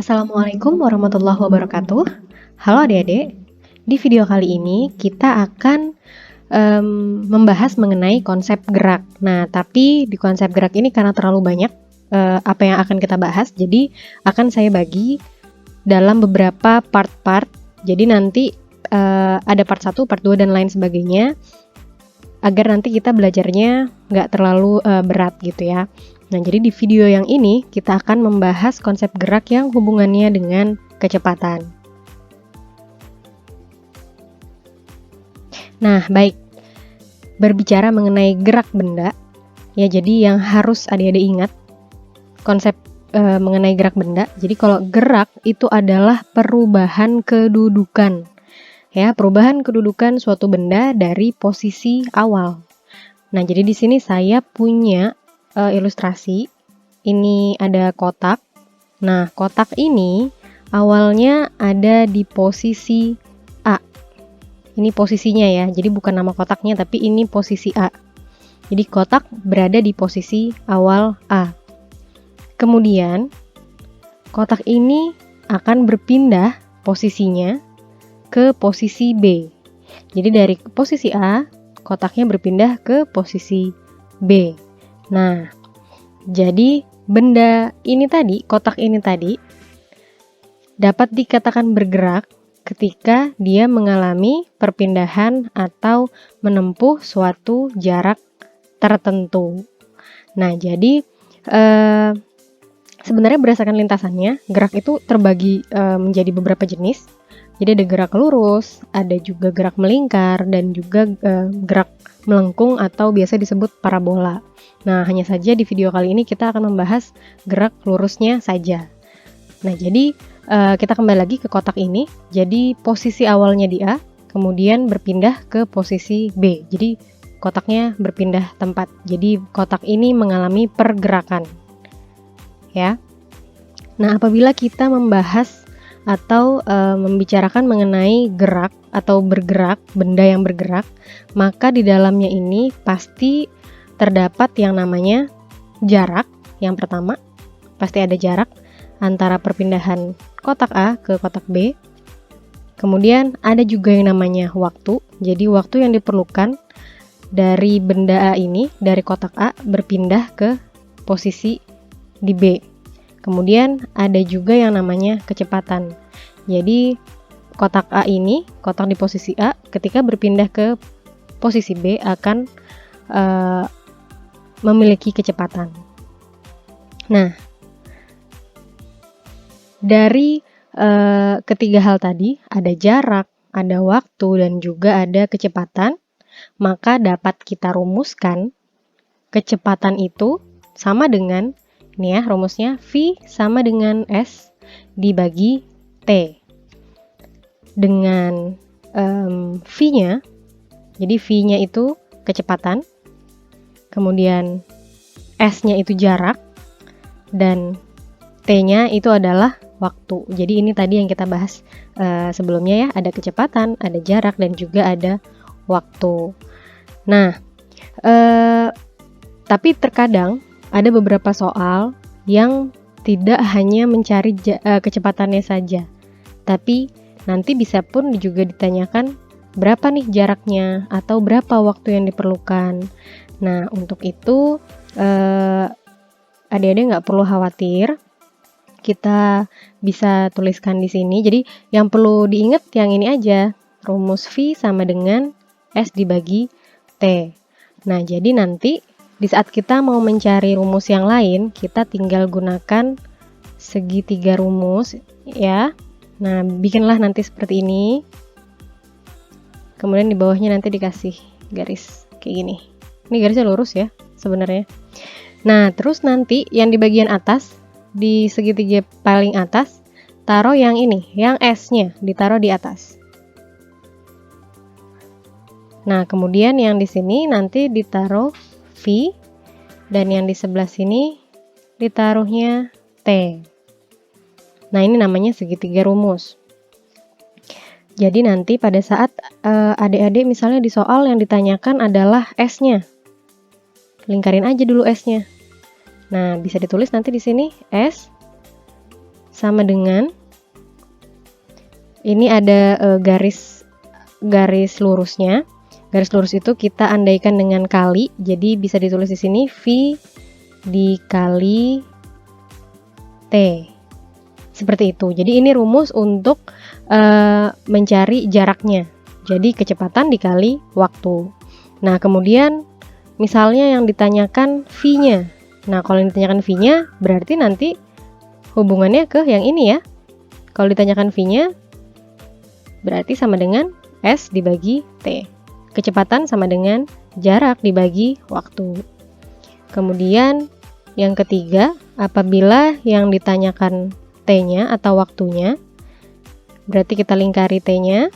Assalamualaikum warahmatullahi wabarakatuh. Halo adik-adik, di video kali ini kita akan membahas mengenai konsep gerak. Nah, tapi di konsep gerak ini karena terlalu banyak apa yang akan kita bahas, jadi akan saya bagi dalam beberapa part-part. Jadi nanti ada part 1, part 2, dan lain sebagainya, agar nanti kita belajarnya nggak terlalu berat gitu ya. Nah, jadi di video yang ini kita akan membahas konsep gerak yang hubungannya dengan kecepatan. Nah, baik. Berbicara mengenai gerak benda, ya jadi yang harus adik-adik ingat konsep mengenai gerak benda. Jadi kalau gerak itu adalah perubahan kedudukan. Ya, perubahan kedudukan suatu benda dari posisi awal. Nah, jadi di sini saya punya ilustrasi. Ini ada kotak. Nah, kotak ini awalnya ada di posisi A. Ini posisinya ya, jadi bukan nama kotaknya, tapi ini posisi A. Jadi kotak berada di posisi awal A. Kemudian, kotak ini akan berpindah posisinya ke posisi B. Jadi dari posisi A, kotaknya berpindah ke posisi B. Nah, jadi benda ini tadi, kotak ini tadi, dapat dikatakan bergerak ketika dia mengalami perpindahan atau menempuh suatu jarak tertentu. Nah, jadi sebenarnya berdasarkan lintasannya, gerak itu terbagi menjadi beberapa jenis. Jadi ada gerak lurus, ada juga gerak melingkar, dan juga gerak melengkung atau biasa disebut parabola. Nah, hanya saja di video kali ini kita akan membahas gerak lurusnya saja. Nah, jadi kita kembali lagi ke kotak ini. Jadi posisi awalnya di A, kemudian berpindah ke posisi B. Jadi kotaknya berpindah tempat. Jadi kotak ini mengalami pergerakan. Ya. Nah, apabila kita membahas atau membicarakan mengenai gerak atau bergerak, benda yang bergerak, maka di dalamnya ini pasti terdapat yang namanya jarak. Yang pertama, pasti ada jarak antara perpindahan kotak A ke kotak B. Kemudian ada juga yang namanya waktu. Jadi waktu yang diperlukan dari benda A ini, dari kotak A berpindah ke posisi di B. Kemudian ada juga yang namanya kecepatan. Jadi kotak A ini, kotak di posisi A, ketika berpindah ke posisi B akan memiliki kecepatan. Nah, dari ketiga hal tadi, ada jarak, ada waktu, dan juga ada kecepatan, maka dapat kita rumuskan kecepatan itu sama dengan, ini ya rumusnya, V sama dengan S dibagi T. Dengan V-nya, jadi V-nya itu kecepatan, kemudian S-nya itu jarak, dan T-nya itu adalah waktu. Jadi ini tadi yang kita bahas sebelumnya ya, ada kecepatan, ada jarak, dan juga ada waktu. Nah, tapi terkadang ada beberapa soal yang tidak hanya mencari kecepatannya saja, tapi nanti bisa pun juga ditanyakan berapa nih jaraknya atau berapa waktu yang diperlukan. Nah, untuk itu adik-adik nggak perlu khawatir, kita bisa tuliskan di sini. Jadi yang perlu diingat yang ini aja, rumus V sama dengan S dibagi T. Nah, jadi nanti di saat kita mau mencari rumus yang lain, kita tinggal gunakan segitiga rumus ya. Nah, bikinlah nanti seperti ini. Kemudian di bawahnya nanti dikasih garis kayak gini. Ini garisnya lurus ya sebenarnya. Nah, terus nanti yang di bagian atas, di segitiga paling atas, taruh yang ini, yang S-nya ditaruh di atas. Nah, kemudian yang di sini nanti ditaruh V, dan yang di sebelah sini ditaruhnya T. Nah, ini namanya segitiga rumus. Jadi nanti pada saat adik-adik misalnya di soal yang ditanyakan adalah S-nya, lingkarin aja dulu S-nya. Nah, bisa ditulis nanti di sini S sama dengan, ini ada garis lurusnya. Garis lurus itu kita andaikan dengan kali, jadi bisa ditulis di sini V dikali T. Seperti itu. Jadi ini rumus untuk mencari jaraknya. Jadi kecepatan dikali waktu. Nah, kemudian misalnya yang ditanyakan V-nya. Nah, kalau yang ditanyakan V-nya berarti nanti hubungannya ke yang ini ya. Kalau ditanyakan V-nya berarti sama dengan S dibagi T. Kecepatan sama dengan jarak dibagi waktu. Kemudian yang ketiga, apabila yang ditanyakan T-nya atau waktunya, berarti kita lingkari T-nya.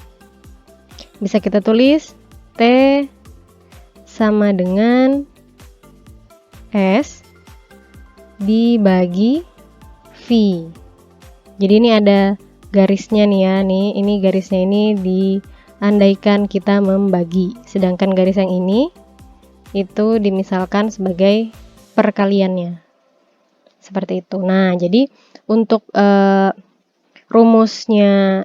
Bisa kita tulis T sama dengan S dibagi V. Jadi ini ada garisnya nih ya, ini garisnya ini diandaikan kita membagi. Sedangkan garis yang ini itu dimisalkan sebagai perkaliannya. Seperti itu. Nah, jadi untuk rumusnya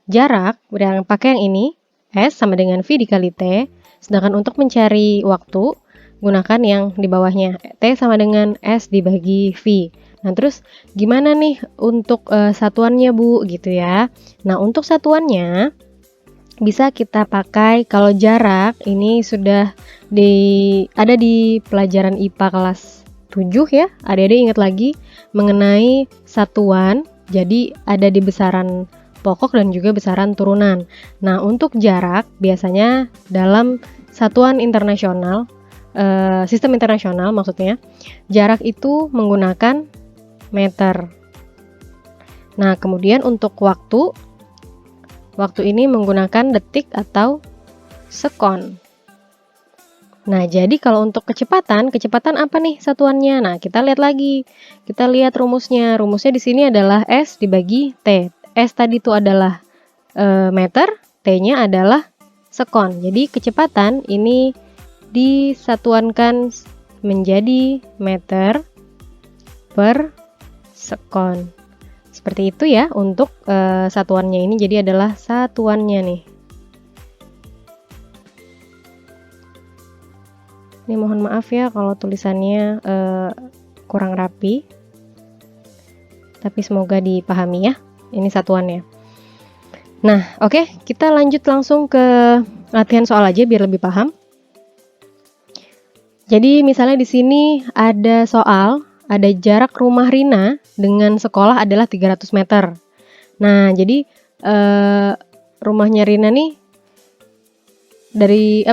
jarak, yang pakai yang ini, S sama dengan V dikali T. Sedangkan untuk mencari waktu, gunakan yang di bawahnya. T sama dengan S dibagi V. Nah, terus gimana nih untuk satuannya, Bu? Gitu ya. Nah, untuk satuannya bisa kita pakai, kalau jarak ini sudah ada di pelajaran IPA kelas 7 ya. Adik-adik ingat lagi mengenai satuan. Jadi ada di besaran pokok dan juga besaran turunan. Nah, untuk jarak biasanya dalam satuan internasional, sistem internasional maksudnya, jarak itu menggunakan meter. Nah, kemudian untuk waktu ini menggunakan detik atau sekon. Nah, jadi kalau untuk kecepatan apa nih satuannya? Nah, kita lihat lagi. Kita lihat rumusnya. Rumusnya di sini adalah S dibagi T. S tadi itu adalah meter, T-nya adalah sekon. Jadi kecepatan ini disatuankan menjadi meter per sekon. Seperti itu ya untuk satuannya ini. Jadi adalah satuannya nih. Ini mohon maaf ya kalau tulisannya kurang rapi. Tapi semoga dipahami ya. Ini satuannya. Nah, oke, kita lanjut langsung ke latihan soal aja biar lebih paham. Jadi misalnya di sini ada soal, ada jarak rumah Rina dengan sekolah adalah 300 meter. Nah, jadi rumahnya Rina nih dari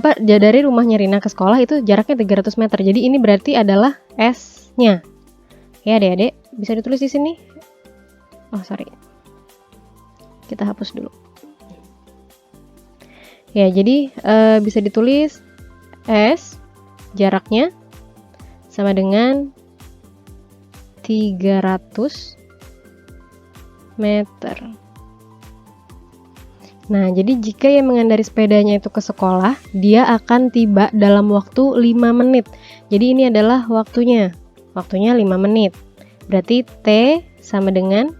rumahnya Rina ke sekolah itu jaraknya 300 meter. Jadi ini berarti adalah S-nya. Ya, Adik-adik, bisa ditulis di sini. Oh, sorry. Kita hapus dulu. Ya, jadi bisa ditulis S jaraknya sama dengan 300 meter. Nah, jadi jika yang mengendarai sepedanya itu ke sekolah, dia akan tiba dalam waktu 5 menit. Jadi ini adalah waktunya. Waktunya 5 menit. Berarti T sama dengan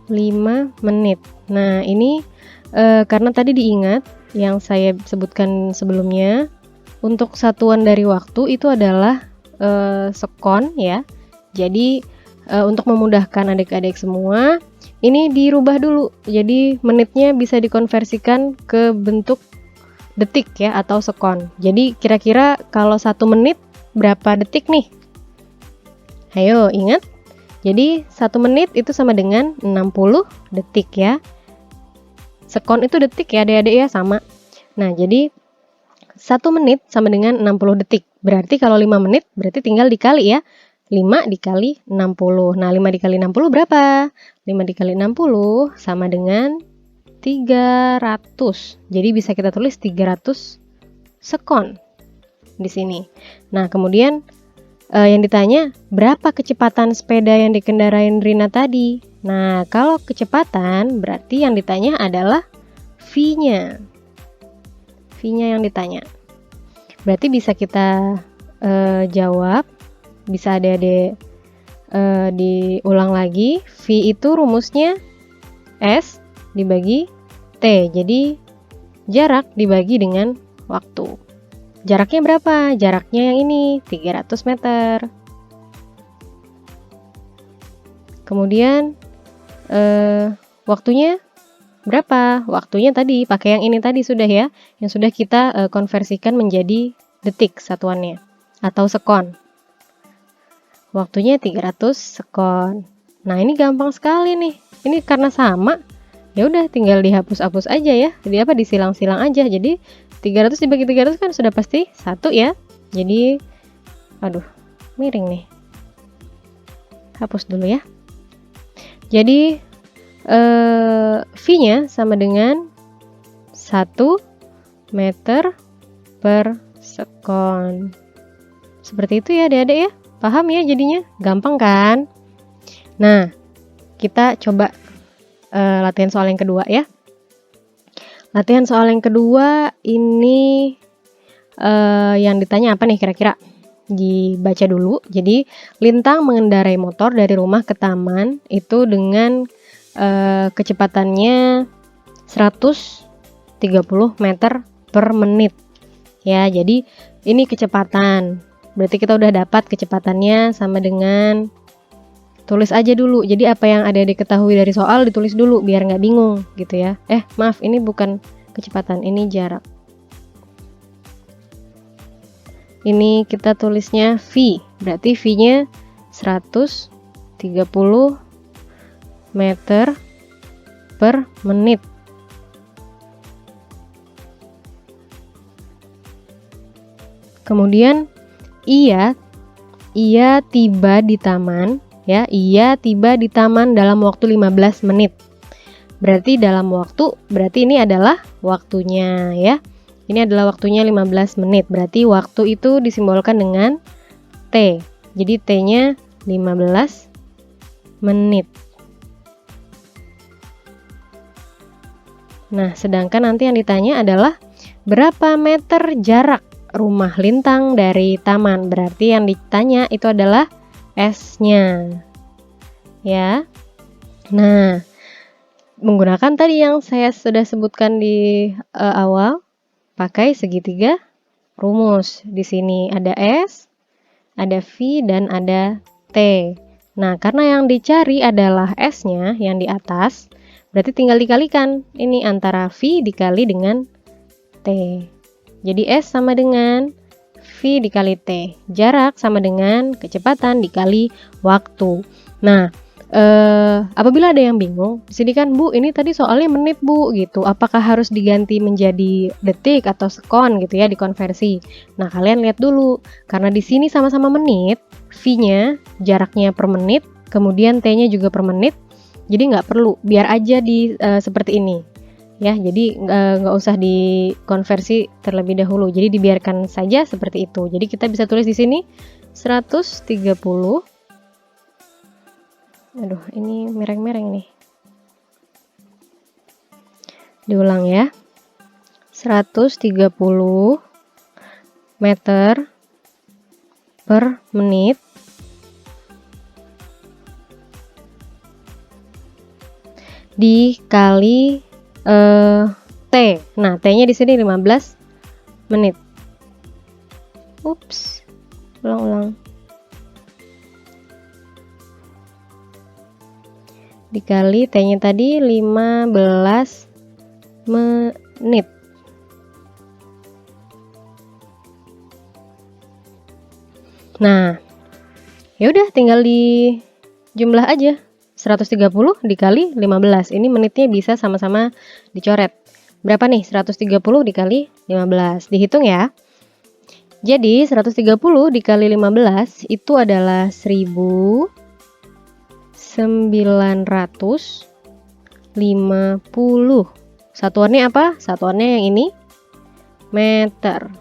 5 menit. Nah, ini karena tadi diingat yang saya sebutkan sebelumnya, untuk satuan dari waktu itu adalah sekon ya. Jadi untuk memudahkan adik-adik semua, ini dirubah dulu. Jadi menitnya bisa dikonversikan ke bentuk detik ya atau sekon. Jadi kira-kira kalau 1 menit berapa detik nih? Ayo ingat. Jadi 1 menit itu sama dengan 60 detik ya. Sekon itu detik ya adik-adik ya, sama. Nah, jadi 1 menit sama dengan 60 detik. Berarti kalau 5 menit berarti tinggal dikali ya. 5 dikali 60. Nah, 5 dikali 60 berapa? 5 dikali 60 sama dengan 300. Jadi bisa kita tulis 300 sekon di sini. Nah, kemudian yang ditanya, berapa kecepatan sepeda yang dikendarain Rina tadi? Nah, kalau kecepatan berarti yang ditanya adalah V-nya. V-nya yang ditanya. Berarti bisa kita jawab, bisa adik-adik diulang lagi. V itu rumusnya S dibagi T. Jadi jarak dibagi dengan waktu. Jaraknya berapa? Jaraknya yang ini 300 meter. Kemudian waktunya berapa? Waktunya tadi pakai yang ini tadi sudah ya, yang sudah kita konversikan menjadi detik satuannya atau sekon. Waktunya 300 sekon. Nah, ini gampang sekali nih. Ini karena sama, ya udah tinggal dihapus-hapus aja ya. Jadi disilang-silang aja. Jadi 300 dibagi 300 kan sudah pasti 1 ya. Jadi aduh, miring nih. Hapus dulu ya. Jadi V-nya sama dengan 1 meter per sekon. Seperti itu ya adik-adik ya. Paham ya jadinya? Gampang kan? Nah, kita coba latihan soal yang kedua ya. Latihan soal yang kedua ini yang ditanya apa nih kira-kira? Dibaca dulu. Jadi, Lintang mengendarai motor dari rumah ke taman itu dengan kecepatannya 130 meter per menit. Ya, jadi ini kecepatan. Berarti kita udah dapat kecepatannya sama dengan, tulis aja dulu. Jadi apa yang ada diketahui dari soal ditulis dulu biar nggak bingung gitu ya. Maaf, ini bukan kecepatan, ini jarak. Ini kita tulisnya V. Berarti V-nya 130 meter per menit. Kemudian ia tiba di taman ya. Ia tiba di taman dalam waktu 15 menit. Berarti ini adalah waktunya ya. Ini adalah waktunya 15 menit. Berarti waktu itu disimbolkan dengan T. Jadi T-nya 15 menit. Nah, sedangkan nanti yang ditanya adalah berapa meter jarak rumah Lintang dari taman. Berarti yang ditanya itu adalah S-nya. Ya. Nah, menggunakan tadi yang saya sudah sebutkan di awal, pakai segitiga rumus. Di sini ada S, ada V, dan ada T. Nah, karena yang dicari adalah S-nya yang di atas, berarti tinggal dikalikan. Ini antara V dikali dengan T. Jadi S sama dengan V dikali T. Jarak sama dengan kecepatan dikali waktu. Nah, apabila ada yang bingung, di sini kan Bu, ini tadi soalnya menit Bu gitu. Apakah harus diganti menjadi detik atau sekon gitu ya dikonversi? Nah, kalian lihat dulu. Karena di sini sama-sama menit, V-nya jaraknya per menit, kemudian T-nya juga per menit. Jadi nggak perlu, biar aja di seperti ini. Ya, jadi nggak usah dikonversi terlebih dahulu. Jadi dibiarkan saja seperti itu. Jadi kita bisa tulis di sini 130. Aduh, ini mereng-mereng nih. Diulang ya. 130 meter per menit dikali T. Nah, T-nya di sini 15 menit. Ups. Ulang-ulang. Dikali T-nya tadi 15 menit. Nah, ya udah tinggal di jumlah aja. 130 dikali 15. Ini menitnya bisa sama-sama dicoret. Berapa nih? 130 dikali 15. Dihitung ya. Jadi 130 dikali 15 itu adalah 1950. Satuannya apa? Satuannya yang ini, meter.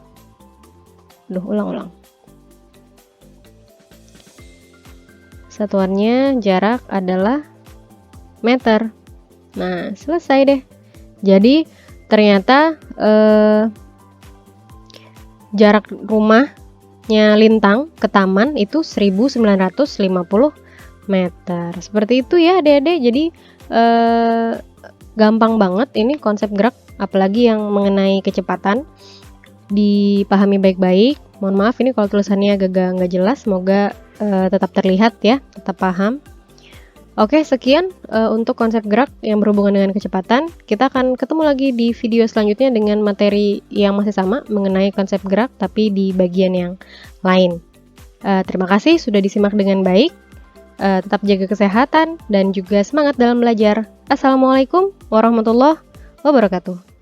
Duh, ulang-ulang. Satuannya jarak adalah meter. Nah, selesai deh. Jadi ternyata jarak rumahnya Lintang ke taman itu 1950 meter. Seperti itu ya adik-adik. Jadi gampang banget ini konsep gerak, apalagi yang mengenai kecepatan dipahami baik-baik. Mohon maaf ini kalau tulisannya agak nggak jelas, semoga tetap terlihat ya, tetap paham. Oke, sekian untuk konsep gerak yang berhubungan dengan kecepatan. Kita akan ketemu lagi di video selanjutnya dengan materi yang masih sama mengenai konsep gerak, tapi di bagian yang lain. Terima kasih sudah disimak dengan baik. Tetap jaga kesehatan dan juga semangat dalam belajar. Assalamualaikum warahmatullahi wabarakatuh.